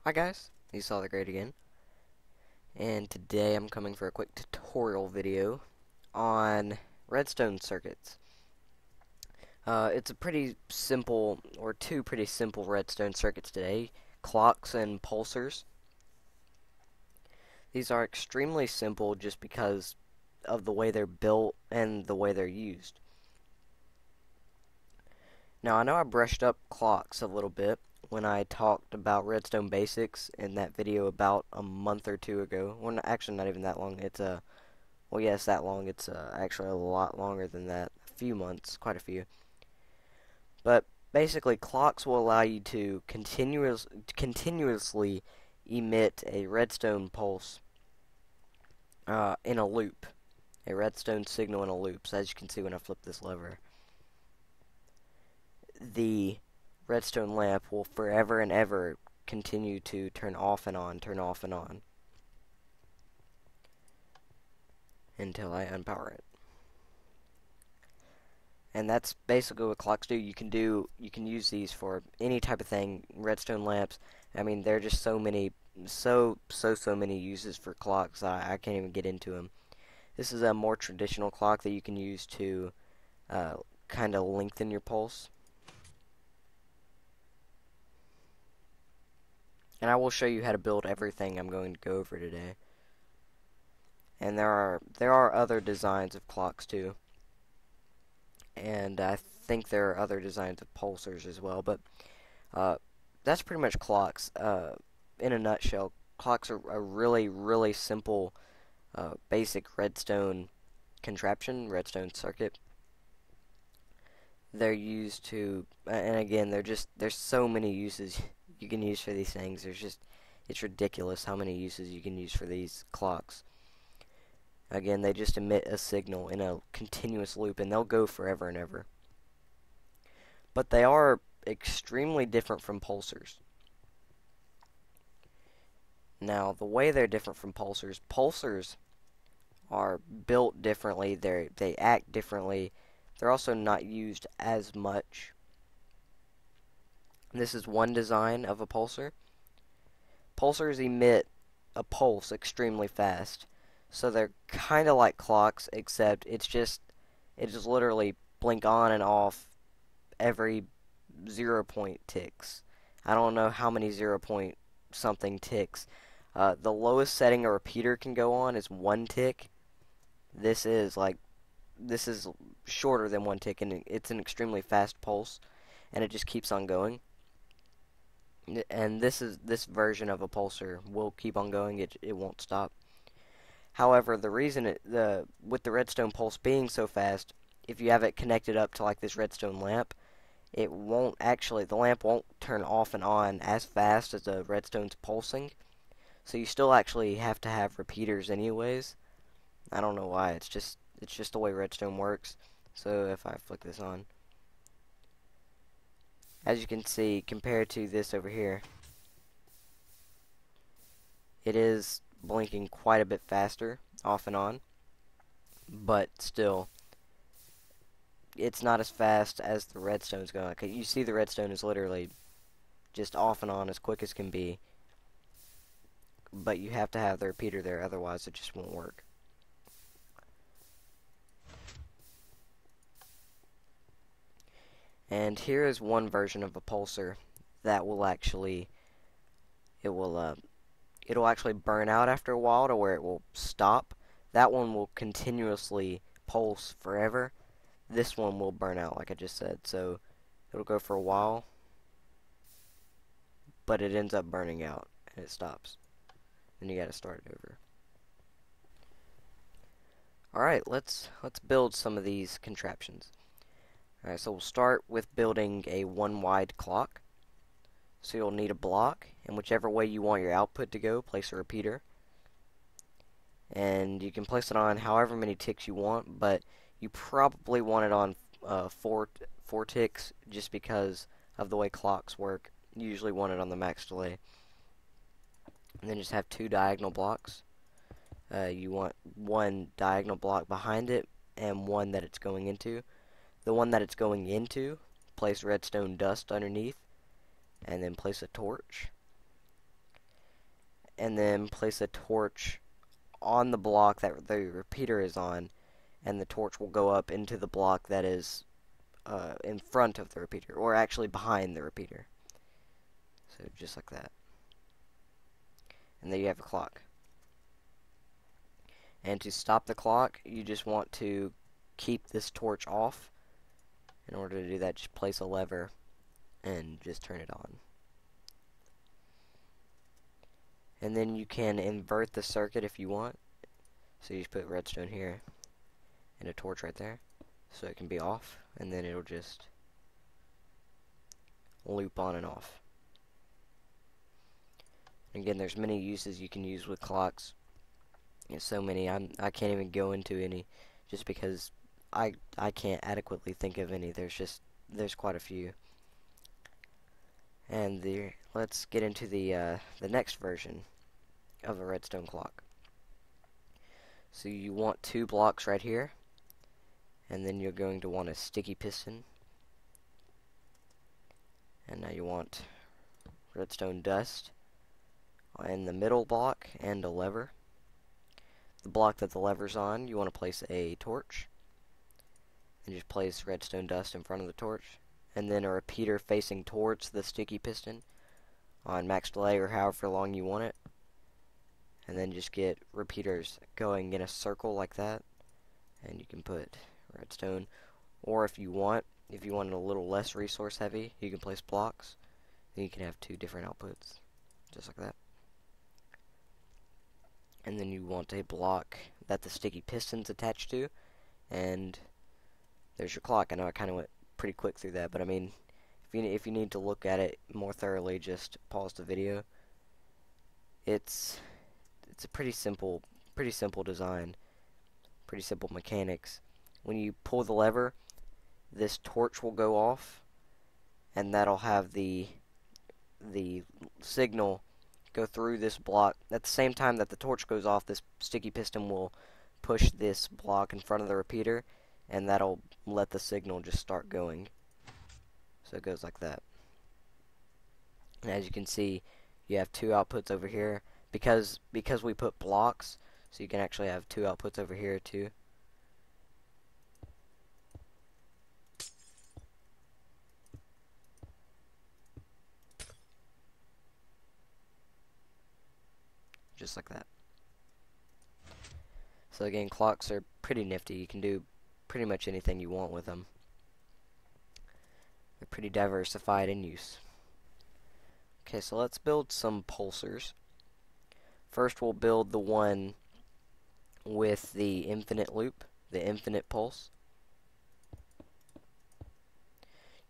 Hi guys, Esau the Great again, and today I'm coming for a quick tutorial video on redstone circuits. It's a pretty simple, or two pretty simple redstone circuits today, clocks and pulsars. These are extremely simple just because of the way they're built and the way they're used. Now I know I brushed up clocks a little bit when I talked about redstone basics in that video about a month or two ago. Well, actually not even that long. Well, yes, that long. It's actually a lot longer than that. A few months, quite a few. But basically, clocks will allow you to continuously emit a redstone pulse in a loop, a redstone signal in a loop. So as you can see when I flip this lever, the redstone lamp will forever and ever continue to turn off and on, turn off and on, until I unpower it. And that's basically what clocks do. You can use these for any type of thing. Redstone lamps. I mean, there are just so many, so many uses for clocks that I can't even get into them. This is a more traditional clock that you can use to kind of lengthen your pulse. And I will show you how to build everything I'm going to go over today. And there are other designs of clocks too. And I think there are other designs of pulsars as well, but that's pretty much clocks in a nutshell. Clocks are a really simple basic redstone contraption, redstone circuit. They're used to, and again, there's so many uses you can use for these things. It's ridiculous how many uses you can use for these clocks. Again, they just emit a signal in a continuous loop, and they'll go forever and ever. But they are extremely different from pulsars. Now, the way they're different from pulsars are built differently, they act differently, they're also not used as much. This is one design of a pulsar. Pulsars emit a pulse extremely fast. So they're kind of like clocks, except it just literally blink on and off every 0 point ticks. I don't know how many 0 point something ticks. The lowest setting a repeater can go on is 1 tick. This is shorter than 1 tick, and it's an extremely fast pulse, and it just keeps on going. And this version of a pulsar will keep on going. It won't stop. However, the reason with the redstone pulse being so fast, if you have it connected up to like this redstone lamp, the lamp won't turn off and on as fast as the redstone's pulsing. So you still actually have to have repeaters anyways. I don't know why, it's just the way redstone works. So if I flick this on, as you can see, compared to this over here, it is blinking quite a bit faster off and on, but still it's not as fast as the redstone's going. Okay, you see the redstone is literally just off and on as quick as can be, but you have to have the repeater there, otherwise it just won't work. And here is one version of a pulsar that will actually it'll actually burn out after a while to where it will stop. That one will continuously pulse forever. This one will burn out, like I just said. So it'll go for a while, but it ends up burning out and it stops. Then you gotta start it over. Alright, let's build some of these contraptions. Alright, so we'll start with building a one-wide clock. So you'll need a block, and whichever way you want your output to go, place a repeater. And you can place it on however many ticks you want, but you probably want it on four ticks, just because of the way clocks work. You usually want it on the max delay. And then just have two diagonal blocks. You want one diagonal block behind it, and one that it's going into. The one that it's going into, place redstone dust underneath, and then place a torch. and then place a torch on the block that the repeater is on, and the torch will go up into the block that is in front of the repeater, or actually behind the repeater. So just like that. And there you have a clock. And to stop the clock, you just want to keep this torch off. In order to do that, just place a lever and just turn it on. And then you can invert the circuit if you want. So you just put redstone here and a torch right there, so it can be off, and then it'll just loop on and off. Again, there's many uses you can use with clocks. There's so many. I can't even go into any, just because I can't adequately think of any. There's quite a few. And let's get into the next version of a redstone clock. So you want 2 blocks right here, and then you're going to want a sticky piston. And now you want redstone dust in the middle block and a lever. The block that the lever's on, you want to place a torch, and just place redstone dust in front of the torch, and then a repeater facing towards the sticky piston on max delay or however long you want it, and then just get repeaters going in a circle like that, and you can put redstone. Or if you want it a little less resource heavy, you can place blocks, and you can have 2 different outputs, just like that. And then you want a block that the sticky piston's attached to, and there's your clock. I know I kind of went pretty quick through that, but I mean, if you need to look at it more thoroughly, just pause the video. It's a pretty simple design, pretty simple mechanics. When you pull the lever, this torch will go off, and that'll have the signal go through this block. At the same time that the torch goes off, this sticky piston will push this block in front of the repeater, and that'll let the signal just start going. So it goes like that. And as you can see, you have 2 outputs over here because we put blocks, so you can actually have 2 outputs over here too. Just like that. So again, clocks are pretty nifty. You can do pretty much anything you want with them. They're pretty diversified in use. Okay, so let's build some pulsers. First, we'll build the one with the infinite loop, the infinite pulse.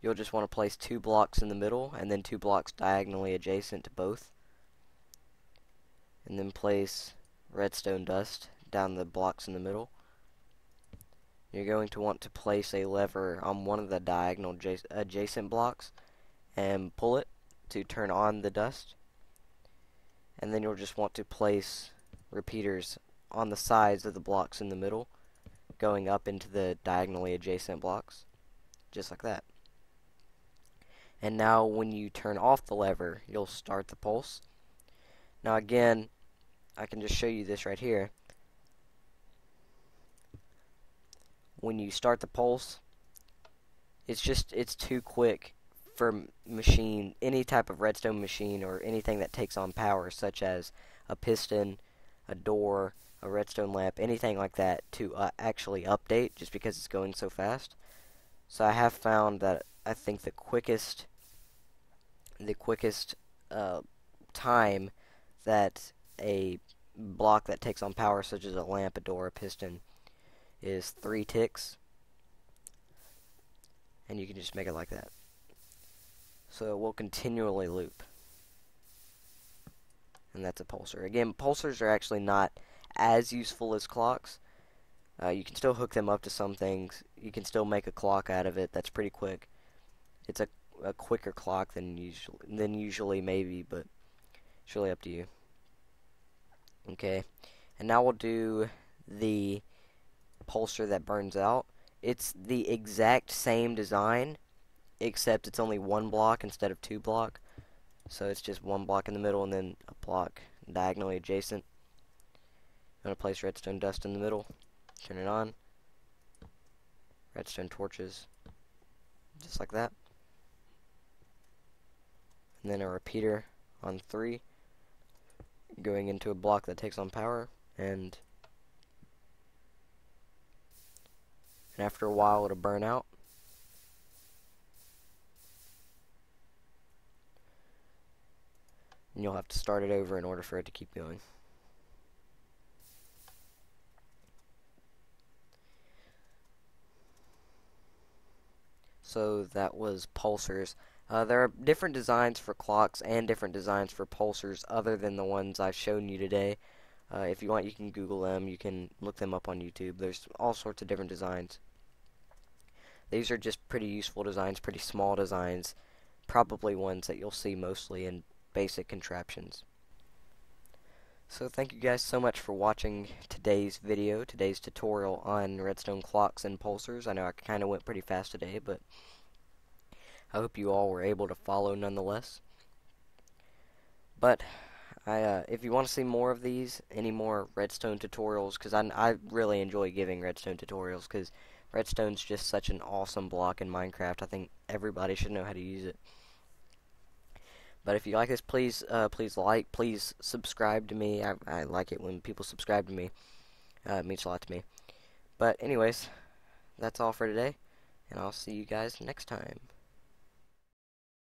You'll just want to place 2 blocks in the middle, and then 2 blocks diagonally adjacent to both. And then place redstone dust down the blocks in the middle. You're going to want to place a lever on one of the diagonal adjacent blocks and pull it to turn on the dust. And then you'll just want to place repeaters on the sides of the blocks in the middle, going up into the diagonally adjacent blocks, just like that. And now when you turn off the lever, you'll start the pulse. Now again, I can just show you this right here. When you start the pulse, it's too quick for any type of redstone machine or anything that takes on power, such as a piston, a door, a redstone lamp, anything like that, to actually update, just because it's going so fast. So I have found that I think the quickest time that a block that takes on power, such as a lamp, a door, a piston, is 3 ticks, and you can just make it like that. So it will continually loop, and that's a pulsar. Again, pulsars are actually not as useful as clocks. You can still hook them up to some things. You can still make a clock out of it. That's pretty quick. It's a quicker clock than usually maybe, but it's really up to you. Okay, and now we'll do the pulsar that burns out. It's the exact same design, except it's only 1 block instead of 2 block. So it's just 1 block in the middle and then a block diagonally adjacent. I'm going to place redstone dust in the middle, turn it on, redstone torches, just like that. And then a repeater on 3, going into a block that takes on power, and after a while it'll burn out. And you'll have to start it over in order for it to keep going. So that was pulsars. There are different designs for clocks and different designs for pulsars other than the ones I've shown you today. If you want, you can Google them. You can look them up on YouTube. There's all sorts of different designs. These are just pretty useful designs, pretty small designs, probably ones that you'll see mostly in basic contraptions. So thank you guys so much for watching today's video, today's tutorial on redstone clocks and pulsars. I know I kind of went pretty fast today, but I hope you all were able to follow nonetheless. But if you want to see more of these, any more redstone tutorials, because I really enjoy giving redstone tutorials, because redstone's just such an awesome block in Minecraft. I think everybody should know how to use it. But if you like this, please please subscribe to me. I like it when people subscribe to me. It means a lot to me. But anyways, that's all for today, and I'll see you guys next time.